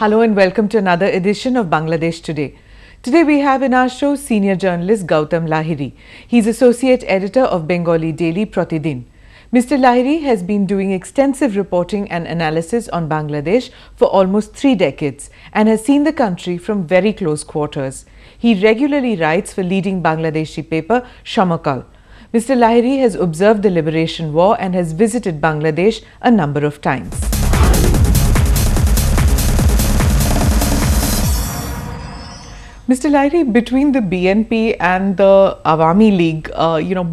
Hello and welcome to another edition of Bangladesh Today. Today we have in our show senior journalist Gautam Lahiri. He's associate editor of Bengali daily Pratidin. Mr. Lahiri has been doing extensive reporting and analysis on Bangladesh for almost 3 decades and has seen the country from very close quarters. He regularly writes for leading Bangladeshi paper Shamakal. Mr. Lahiri has observed the Liberation War and has visited Bangladesh a number of times. Mr. Lahiri, between the BNP and the Awami League,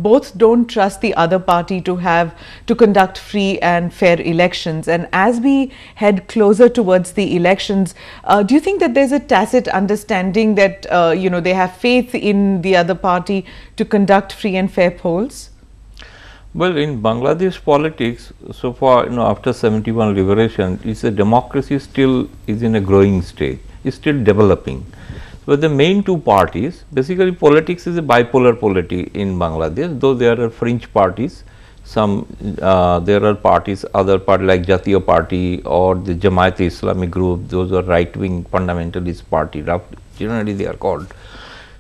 both don't trust the other party to conduct free and fair elections. And as we head closer towards the elections, do you think that there's a tacit understanding that they have faith in the other party to conduct free and fair polls? Well, in Bangladesh politics, so far, after 71 liberation, it's a democracy still is in a growing stage. It's still developing. But the main two parties, basically politics is a bipolar polity in Bangladesh, though there are fringe parties. There are parties, other parties like Jatiya Party or the Jamaat-e-Islami group, those are right-wing fundamentalist party, generally they are called.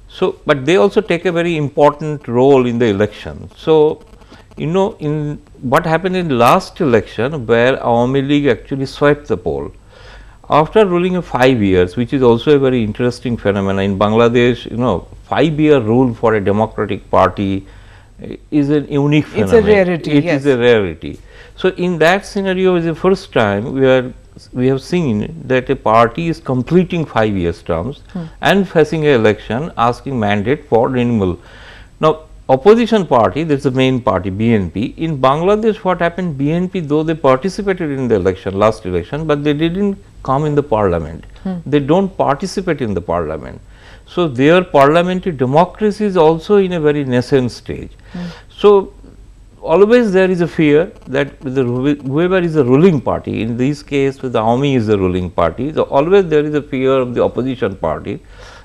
So, but they also take a very important role in the election. So, in what happened in last election where Awami League actually swept the poll. After ruling of 5 years, which is also a very interesting phenomenon in Bangladesh, 5-year rule for a democratic party is a unique phenomenon. It's a rarity. It is a rarity. So, in that scenario is the first time we have seen that a party is completing 5 years terms and facing an election asking mandate for renewal. Now, opposition party, that is the main party BNP. In Bangladesh what happened, BNP though they participated in the election, last election, but they didn't come in the parliament. They don't participate in the parliament. So, their parliamentary democracy is also in a very nascent stage. So, always there is a fear that whoever is the ruling party, in this case with the Awami is the ruling party, so always there is a fear of the opposition party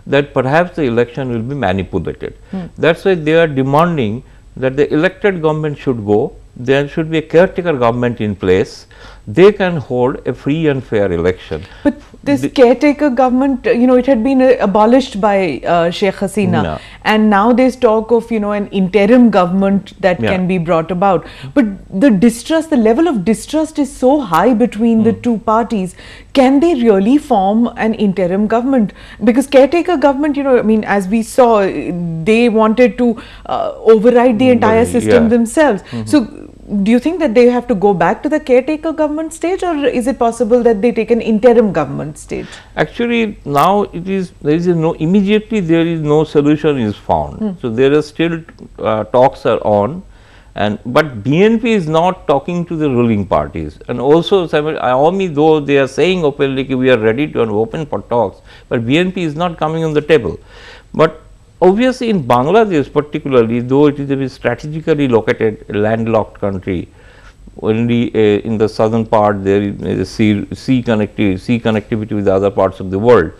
that perhaps the election will be manipulated. That is why they are demanding that the elected government should go, there should be a caretaker government in place, they can hold a free and fair election. But this caretaker government, it had been abolished by Sheikh Hasina, and now there's talk of, an interim government that can be brought about. But the level of distrust is so high between the two parties. Can they really form an interim government? Because caretaker government, as we saw, they wanted to override the entire system themselves. So, do you think that they have to go back to the caretaker government stage, or is it possible that they take an interim government stage? Actually, now immediately there is no solution is found. So, there are still talks are on, but BNP is not talking to the ruling parties, and also Awami, though they are saying openly we are ready to and open for talks, but BNP is not coming on the table. But obviously, in Bangladesh particularly, though it is a strategically located landlocked country, only in the southern part there is sea connectivity with the other parts of the world.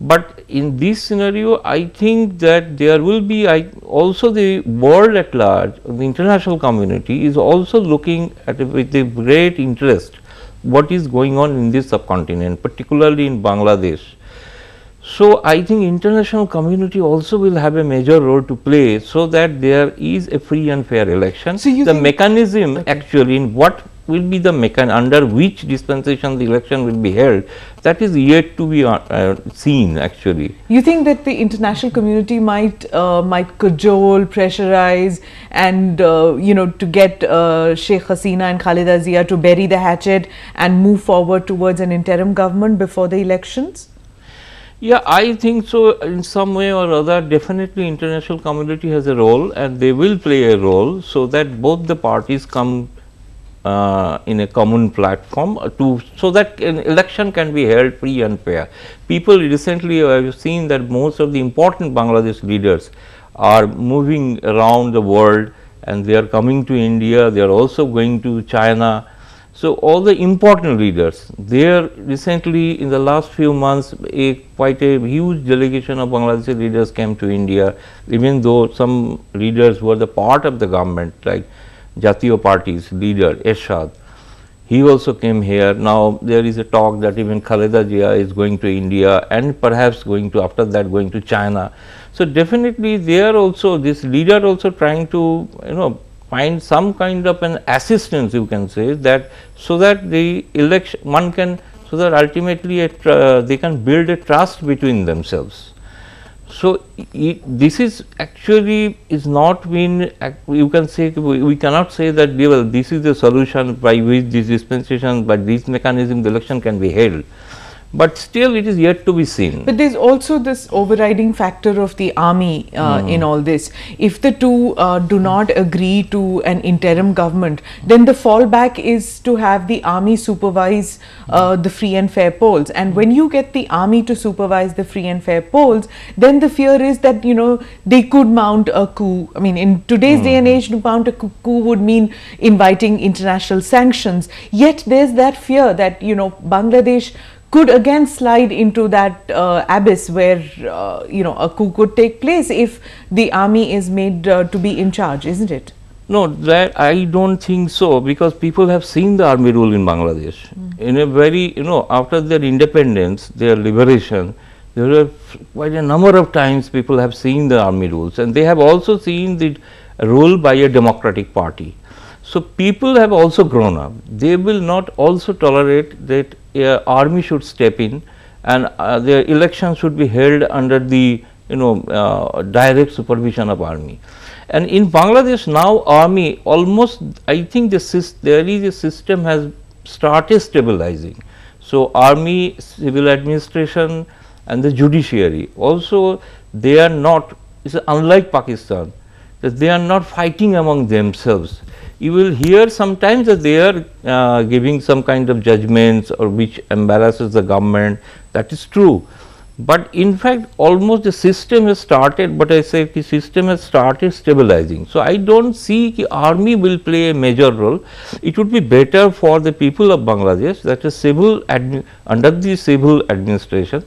But in this scenario, I think that there will be also the world at large, the international community is also looking at with a great interest what is going on in this subcontinent, particularly in Bangladesh. So, I think international community also will have a major role to play, so that there is a free and fair election. So, the mechanism actually in what will be the under which dispensation the election will be held, that is yet to be seen actually. You think that the international community might cajole, pressurize and to get Sheikh Hasina and Khaleda Zia to bury the hatchet and move forward towards an interim government before the elections? Yeah, I think so. In some way or other, definitely international community has a role, and they will play a role, so that both the parties come in a common platform so that an election can be held free and fair. People recently have seen that most of the important Bangladesh leaders are moving around the world, and they are coming to India, they are also going to China. So, all the important leaders, there recently in the last few months quite a huge delegation of Bangladeshi leaders came to India, even though some leaders were the part of the government like Jatiya Party's leader Ershad. He also came here. Now there is a talk that even Khaleda Zia is going to India and perhaps going to, after that, going to China. So definitely they are also, this leader also trying to, find some kind of an assistance, you can say, that so that the election one can, so that ultimately they can build a trust between themselves. So this is actually is not been, you can say, we cannot say that well, this is the solution by which this dispensation, by this mechanism the election can be held. But still it is yet to be seen. But there's also this overriding factor of the army in all this. If the two do not agree to an interim government, then the fallback is to have the army supervise the free and fair polls. And when you get the army to supervise the free and fair polls, then the fear is that, they could mount a coup. I mean, in today's day and age, to mount a coup would mean inviting international sanctions. Yet there's that fear that, Bangladesh could again slide into that abyss where a coup could take place if the army is made to be in charge, isn't it? No, that I don't think so, because people have seen the army rule in Bangladesh in a very, after their independence, their liberation, there were quite a number of times people have seen the army rules, and they have also seen the rule by a democratic party. So people have also grown up. They will not also tolerate that army should step in, and their elections should be held under the direct supervision of army. And in Bangladesh now, army almost, I think there is a system has started stabilizing. So army, civil administration and the judiciary also, they are not, it's unlike Pakistan, that they are not fighting among themselves. You will hear sometimes that they are giving some kind of judgments or which embarrasses the government. That is true. But in fact, almost the system has started, but I say the system has started stabilizing. So I don't see the army will play a major role. It would be better for the people of Bangladesh that a under the civil administration,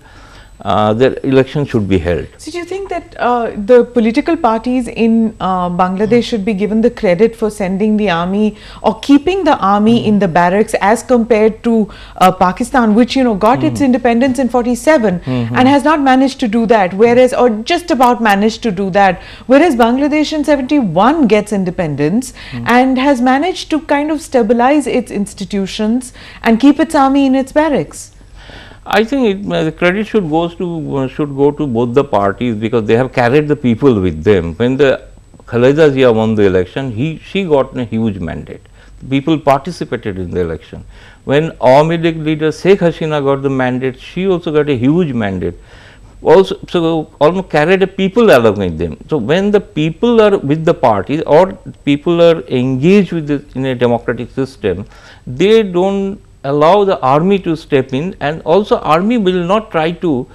their election should be held. So do you think that the political parties in Bangladesh should be given the credit for sending the army or keeping the army in the barracks as compared to Pakistan, which got its independence in 47 and has not managed to do that, whereas, or just about managed to do that, whereas Bangladesh in 71 gets independence and has managed to kind of stabilize its institutions and keep its army in its barracks? I think the credit should go to both the parties, because they have carried the people with them. When the Khaleda Zia won the election, she got a huge mandate. People participated in the election. When Awami League leader Sheikh Hasina got the mandate, she also got a huge mandate. Also, so almost carried the people along with them. So when the people are with the parties or people are engaged with in a democratic system, they don't allow the army to step in, and also army will not try to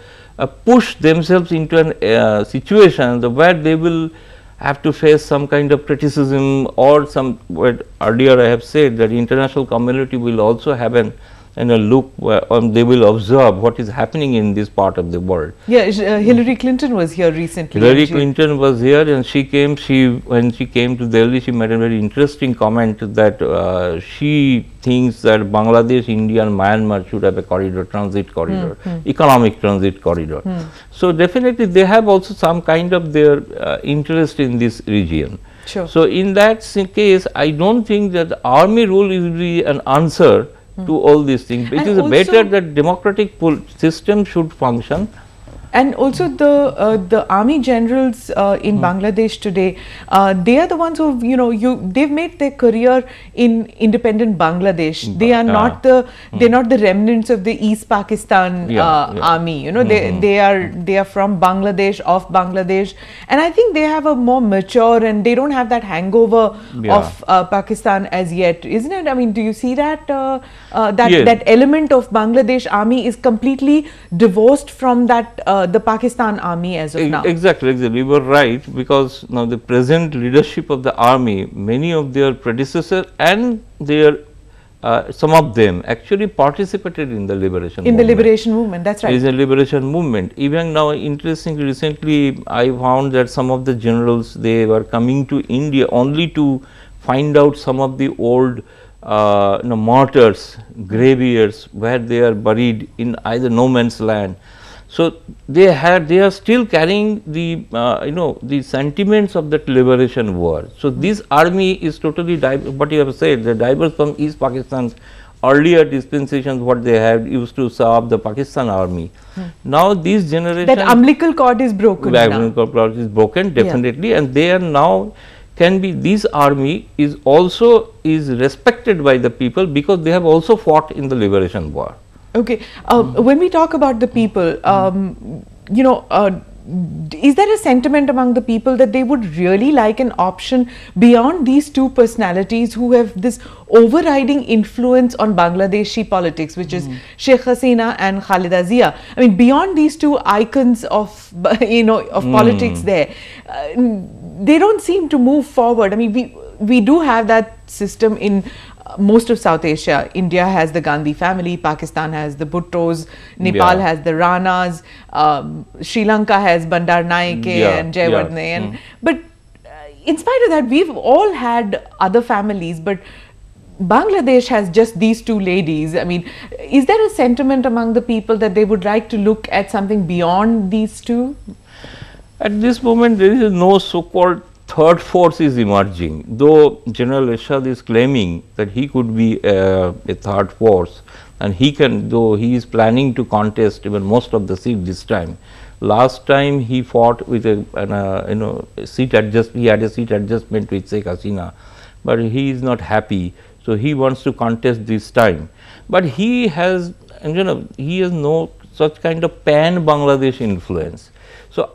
push themselves into a situation where they will have to face some kind of criticism or some, what earlier I have said, that international community will also have look they will observe what is happening in this part of the world. Yeah, Hillary Clinton was here recently. Hillary Clinton was here, and when she came to Delhi, she made a very interesting comment that she thinks that Bangladesh, India and Myanmar should have a transit corridor, economic transit corridor. So definitely they have also some kind of their interest in this region. Sure. So in that case, I don't think that the army rule will be an answer to all these things. It is better that democratic system should function. And also the army generals in Bangladesh today, they are the ones who they've made their career in independent Bangladesh. They are not they're not the remnants of the East Pakistan army. They are from Bangladesh, of Bangladesh, and I think they have a more mature, and they don't have that hangover of Pakistan as yet, isn't it? I mean, do you see that that element of Bangladesh army is completely divorced from that the Pakistan army as of now? Exactly, you were right, because now the present leadership of the army, many of their predecessors and their some of them actually participated in the liberation movement. The liberation movement, that's right. It is a liberation movement. Even now, interestingly, recently I found that some of the generals, they were coming to India only to find out some of the old martyrs, graveyards where they are buried in either no man's land. So, they are still carrying the the sentiments of that liberation war. So, this army is totally what you have said, the diverse from East Pakistan's earlier dispensations what they had used to serve the Pakistan army. Now, this generation, that umbilical cord is broken. Umbilical cord is broken definitely, and they are now this army is also respected by the people because they have also fought in the liberation war. Okay, when we talk about the people, is there a sentiment among the people that they would really like an option beyond these two personalities who have this overriding influence on Bangladeshi politics, which is Sheikh Hasina and Khalida Zia? I mean, beyond these two icons of politics there, they don't seem to move forward. I mean, we do have that system in most of South Asia. India has the Gandhi family, Pakistan has the Bhuttos, Nepal has the Ranas, Sri Lanka has Bandar Naike and Jayawardene. But in spite of that, we've all had other families, but Bangladesh has just these two ladies. I mean, is there a sentiment among the people that they would like to look at something beyond these two? At this moment, there is no so-called third force is emerging, though General Ershad is claiming that he could be a third force, and though he is planning to contest even most of the seats this time. Last time he fought with seat adjustment, he had a seat adjustment with Sheikh Hasina, but he is not happy, so he wants to contest this time. But he has no such kind of pan-Bangladesh influence. So,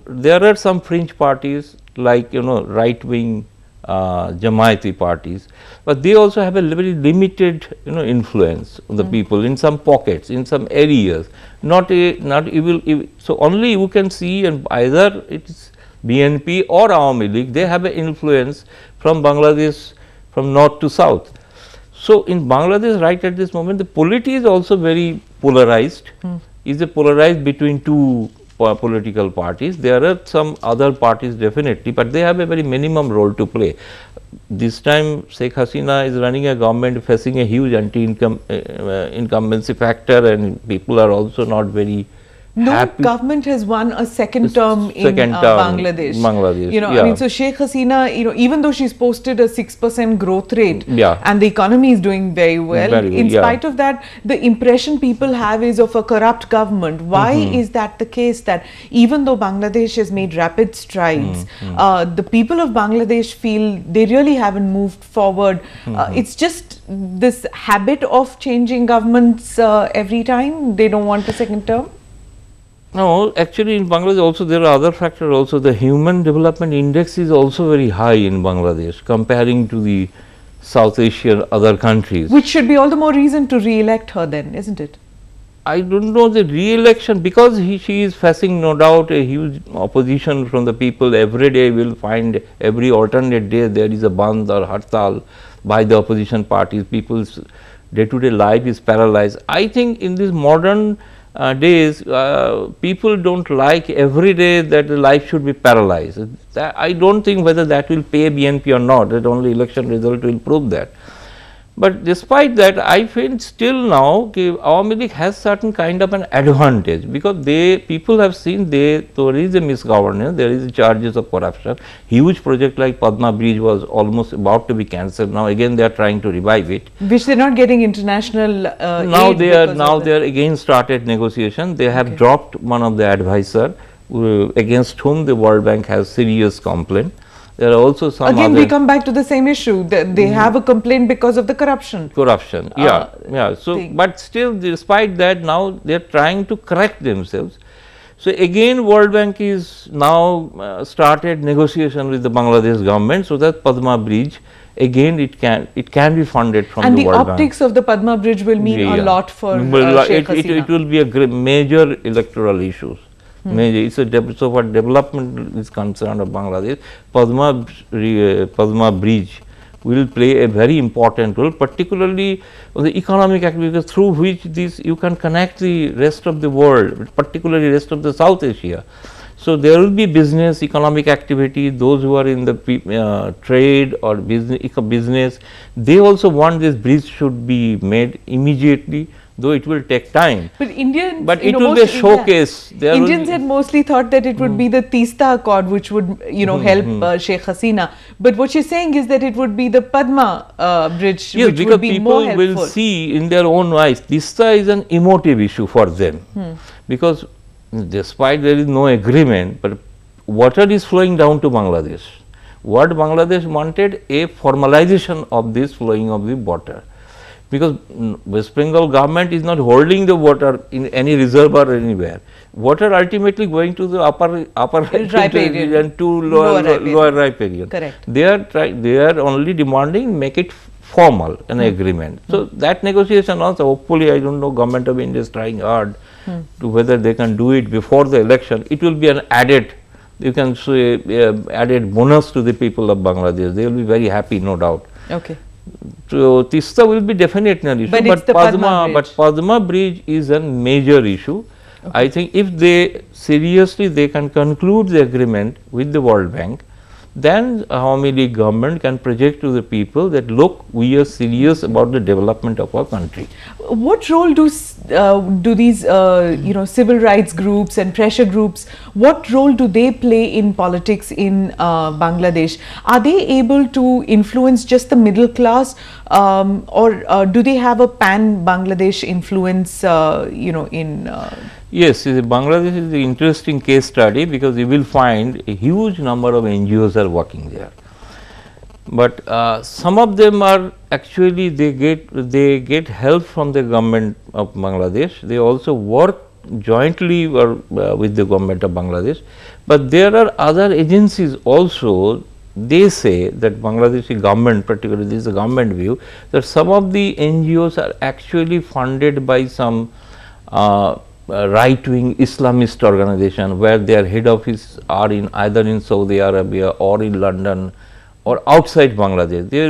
there are some fringe parties like right-wing Jamaati parties, but they also have a very limited influence on the people in some pockets, in some areas, not evil. So, only you can see, and either it is BNP or Awami League, they have an influence from Bangladesh from north to south. So, in Bangladesh right at this moment, the polity is also very polarized, is polarized between two political parties. There are some other parties definitely, but they have a very minimum role to play. This time Sheikh Hasina is running a government facing a huge incumbency factor, and people are also not very happy. Government has won a second term in Bangladesh. I mean, so Sheikh Hasina, even though she's posted a 6% growth rate, and the economy is doing very well, in spite of that, the impression people have is of a corrupt government. Why is that the case, that even though Bangladesh has made rapid strides, the people of Bangladesh feel they really haven't moved forward? It's just this habit of changing governments every time. They don't want a second term. No, actually in Bangladesh also there are other factors also. The Human Development Index is also very high in Bangladesh comparing to the South Asian other countries. Which should be all the more reason to re-elect her then, isn't it? I don't know the re-election, because she is facing no doubt a huge opposition from the people. Every day we will find, every alternate day there is a bandh or hartal by the opposition parties. People's day-to-day life is paralyzed. I think in this modern days, people don't like every day that the life should be paralyzed. I don't think whether that will pay BNP or not, that only election result will prove that. But despite that, I feel still now Awami League has certain kind of an advantage, because people have seen there is a misgovernance, there is charges of corruption. Huge project like Padma Bridge was almost about to be cancelled. Now again they are trying to revive it, which they are not getting international now aid. They are again started negotiation. They have dropped one of the advisor against whom the World Bank has serious complaint. There are also some again we come back to the same issue, they have a complaint because of the corruption. So but still, despite that, now they are trying to correct themselves. So again World Bank is now started negotiation with the Bangladesh government, so that Padma Bridge again it can be funded from and the World Bank. And the optics of the Padma Bridge will mean a lot for Sheikh Hasina. It will be a major electoral issues. It's so what development is concerned of Bangladesh, Padma Bridge will play a very important role, particularly on the economic activities through which you can connect the rest of the world, particularly rest of the South Asia. So, there will be business, economic activity, those who are in the trade or business, they also want this bridge should be made immediately, though it will take time. But Indians, but it will be a showcase. Indians had mostly thought that it would be the Teesta Accord which would, help Sheikh Hasina. But what she's saying is that it would be the Padma bridge, yes, which would be more helpful. People will see in their own eyes. Teesta is an emotive issue for them, because despite there is no agreement, but water is flowing down to Bangladesh. What Bangladesh wanted, a formalization of this flowing of the water, because West Bengal government is not holding the water in any reservoir anywhere. Water ultimately going to the upper riparian and to lower riparian. Correct. They are only demanding make it formal an agreement. So that negotiation also, hopefully, I don't know, government of India is trying hard to whether they can do it before the election. It will be an added, you can say, added bonus to the people of Bangladesh. They will be very happy, no doubt. Okay. So Teesta will be definitely an issue, but Padma bridge is a major issue. Okay. I think if they seriously they can conclude the agreement with the World Bank, then Awami League government can project to the people that look, we are serious about the development of our country. What role do these civil rights groups and pressure groups, what role do they play in politics in Bangladesh? Are they able to influence just the middle class, or do they have a pan-Bangladesh influence, in Yes, Bangladesh is an interesting case study, because you will find a huge number of NGOs are working there. But some of them are actually they get help from the government of Bangladesh. They also work jointly with the government of Bangladesh. But there are other agencies also. They say that Bangladeshi government, particularly this is a government view, that some of the NGOs are actually funded by some right-wing Islamist organization, where their head office are in either in Saudi Arabia or in London or outside Bangladesh. They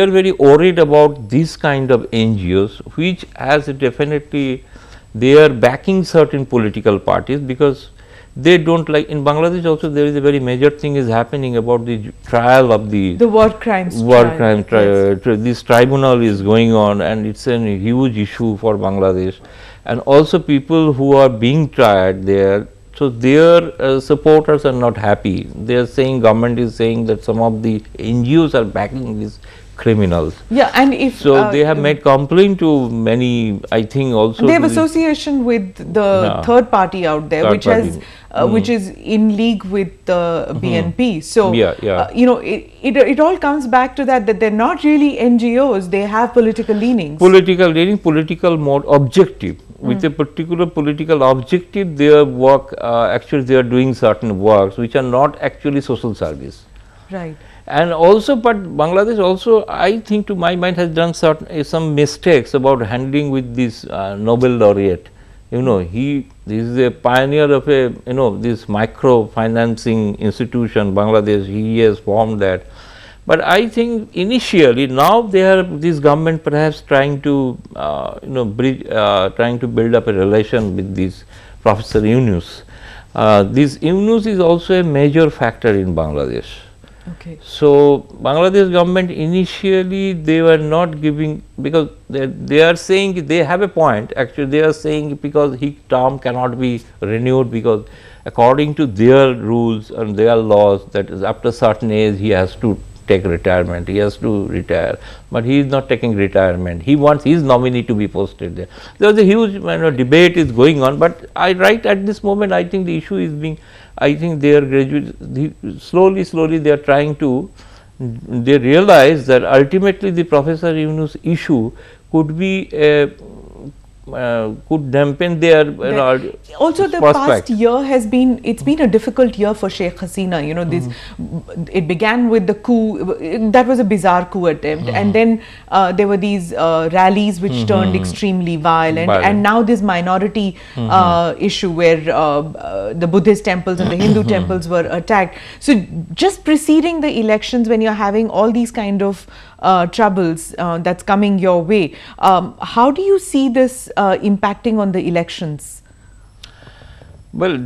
are very worried about this kind of NGOs, which has definitely, they are backing certain political parties, because they don't like, in Bangladesh also there is a very major thing is happening about the trial of the war crimes trial. This tribunal is going on, and it's a huge issue for Bangladesh. And also people who are being tried there, so their supporters are not happy. They are saying, government is saying that some of the NGOs are backing these criminals. Yeah, and if so they have made complaint to many, I think also they have association with the third party out there, which is in league with the BNP. So it all comes back to that they're not really NGOs, they have political leanings. Political mode objective. With a particular political objective, their work, actually they are doing certain works which are not actually social service. Right. And also, but Bangladesh also, I think to my mind, has done some mistakes about handling with this Nobel laureate. This is a pioneer of this microfinancing institution, Bangladesh. He has formed that. But I think initially, now this government perhaps trying to trying to build up a relation with this Professor Yunus. This Yunus is also a major factor in Bangladesh. Okay. So Bangladesh government initially they were not giving, because they are saying, they have a point actually, they are saying because his term cannot be renewed, because according to their rules and their laws, that is after certain age he has to take retirement, he has to retire, but he is not taking retirement. He wants his nominee to be posted there. There is a huge debate is going on, but right at this moment I think the issue is being, I think they are slowly they are trying to, they realize that ultimately the Professor Yunus issue could be could dampen their also the prospect. Past year has been, it's been a difficult year for Sheikh Hasina. It began with the coup, that was a bizarre coup attempt, and then there were these rallies which turned extremely violent, and now this minority issue where the Buddhist temples and the Hindu temples were attacked. So just preceding the elections, when you're having all these kind of troubles that's coming your way, how do you see this impacting on the elections? Well,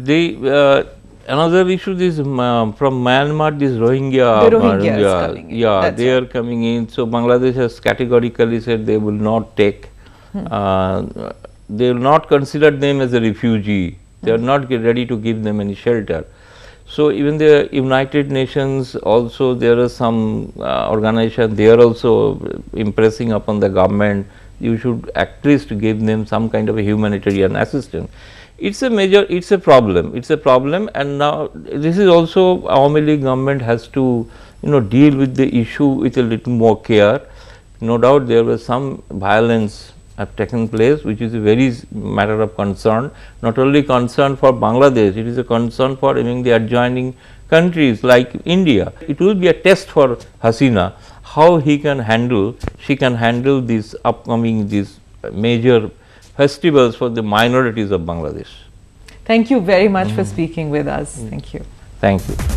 Another issue is from Myanmar, this Rohingya. The Rohingyas coming in. Yeah, That's they are right. coming in. So Bangladesh has categorically said they will not take, they will not consider them as a refugee. They are not ready to give them any shelter. So even the United Nations also, there are some organizations, they are also impressing upon the government, you should at least give them some kind of a humanitarian assistance. It's a major, it's a problem, and now this is also Awami League government has to, deal with the issue with a little more care. No doubt there was some violence have taken place, which is a very matter of concern, not only concern for Bangladesh, it is a concern for even the adjoining countries like India. It will be a test for Hasina, how she can handle these upcoming, these major festivals for the minorities of Bangladesh. Thank you very much for speaking with us. Thank you. Thank you.